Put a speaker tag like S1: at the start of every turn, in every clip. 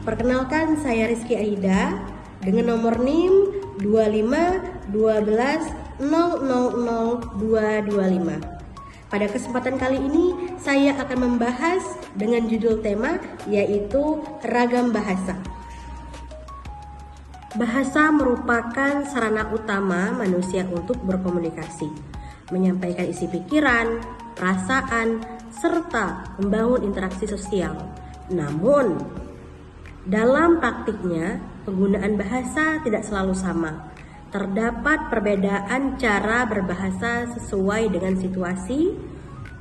S1: Perkenalkan, saya Rizky Aida dengan nomor NIM 2512000225. Pada kesempatan kali ini saya akan membahas dengan judul tema yaitu ragam bahasa. Bahasa merupakan sarana utama manusia untuk berkomunikasi, menyampaikan isi pikiran, perasaan, serta membangun interaksi sosial. Namun, dalam praktiknya, penggunaan bahasa tidak selalu sama. Terdapat perbedaan cara berbahasa sesuai dengan situasi,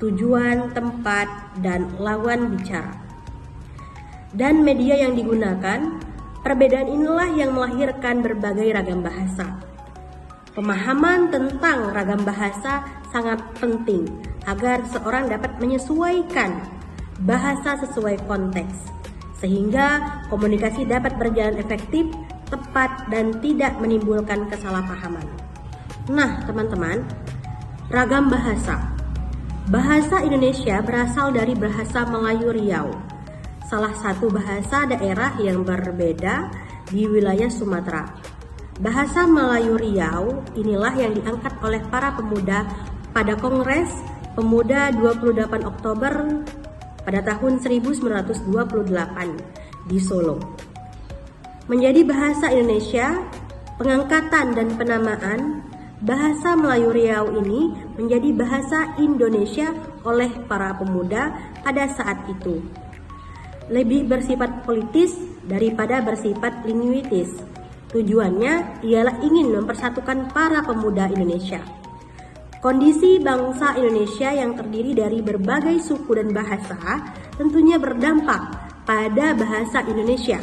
S1: tujuan, tempat, dan lawan bicara. Dan media yang digunakan, perbedaan inilah yang melahirkan berbagai ragam bahasa. Pemahaman tentang ragam bahasa sangat penting agar seorang dapat menyesuaikan bahasa sesuai konteks, sehingga komunikasi dapat berjalan efektif, tepat, dan tidak menimbulkan kesalahpahaman. Nah, teman-teman, ragam bahasa. Bahasa Indonesia berasal dari bahasa Melayu Riau, salah satu bahasa daerah yang berbeda di wilayah Sumatera. Bahasa Melayu Riau inilah yang diangkat oleh para pemuda pada Kongres Pemuda 28 Oktober pada tahun 1928 di Solo. Menjadi bahasa Indonesia, pengangkatan dan penamaan bahasa Melayu Riau ini menjadi bahasa Indonesia oleh para pemuda pada saat itu. Lebih bersifat politis daripada bersifat linguistis. Tujuannya ialah ingin mempersatukan para pemuda Indonesia. Kondisi bangsa Indonesia yang terdiri dari berbagai suku dan bahasa tentunya berdampak pada bahasa Indonesia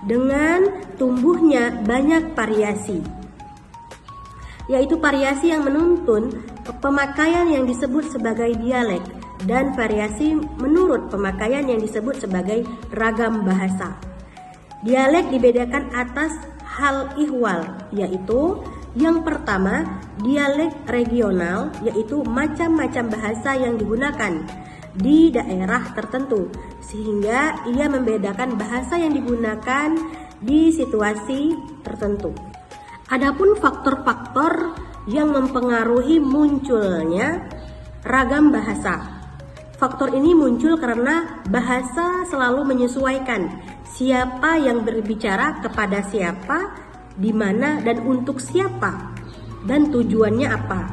S1: dengan tumbuhnya banyak variasi, yaitu variasi yang menuntun pemakaian yang disebut sebagai dialek dan variasi menurut pemakaian yang disebut sebagai ragam bahasa. Dialek dibedakan atas hal ihwal, yaitu yang pertama, dialek regional, yaitu macam-macam bahasa yang digunakan di daerah tertentu, sehingga ia membedakan bahasa yang digunakan di situasi tertentu. Adapun faktor-faktor yang mempengaruhi munculnya ragam bahasa. Faktor ini muncul karena bahasa selalu menyesuaikan siapa yang berbicara kepada siapa, di mana dan untuk siapa, dan tujuannya apa.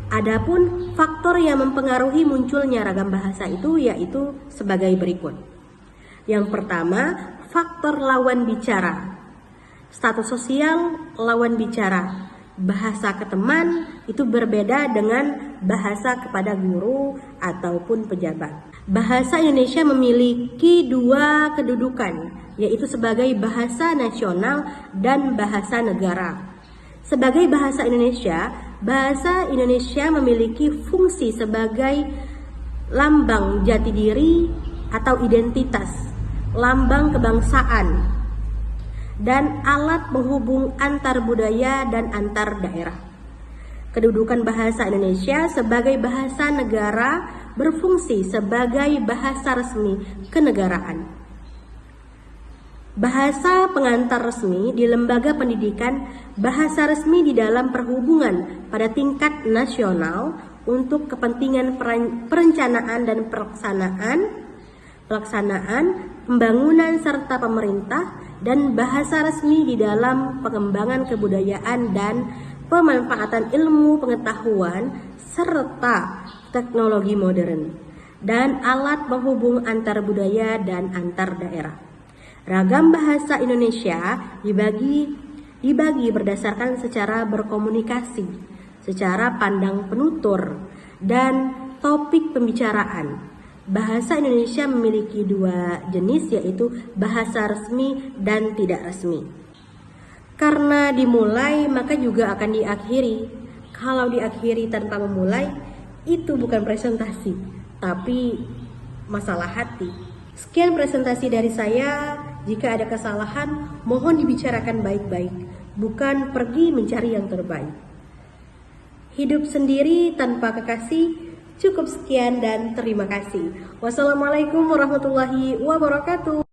S1: Adapun faktor yang mempengaruhi munculnya ragam bahasa itu yaitu sebagai berikut. Yang pertama, faktor lawan bicara. Status sosial lawan bicara. Bahasa ke teman itu berbeda dengan bahasa kepada guru ataupun pejabat. Bahasa Indonesia memiliki dua kedudukan, yaitu sebagai bahasa nasional dan bahasa negara. Sebagai bahasa Indonesia memiliki fungsi sebagai lambang jati diri atau identitas, lambang kebangsaan, dan alat penghubung antar budaya dan antar daerah. Kedudukan bahasa Indonesia sebagai bahasa negara berfungsi sebagai bahasa resmi kenegaraan. Bahasa pengantar resmi di lembaga pendidikan, bahasa resmi di dalam perhubungan pada tingkat nasional untuk kepentingan perencanaan dan pelaksanaan, pembangunan serta pemerintah, dan bahasa resmi di dalam pengembangan kebudayaan dan pemanfaatan ilmu pengetahuan serta teknologi modern dan alat penghubung antar budaya dan antar daerah. Ragam bahasa Indonesia dibagi berdasarkan secara berkomunikasi, secara pandang penutur, dan topik pembicaraan. Bahasa Indonesia memiliki dua jenis, yaitu bahasa resmi dan tidak resmi. Karena dimulai, maka juga akan diakhiri. Kalau diakhiri tanpa memulai, itu bukan presentasi, tapi masalah hati. Sekian presentasi dari saya. Jika ada kesalahan, mohon dibicarakan baik-baik, bukan pergi mencari yang terbaik. Hidup sendiri tanpa kekasih. Cukup sekian dan terima kasih. Wassalamualaikum warahmatullahi wabarakatuh.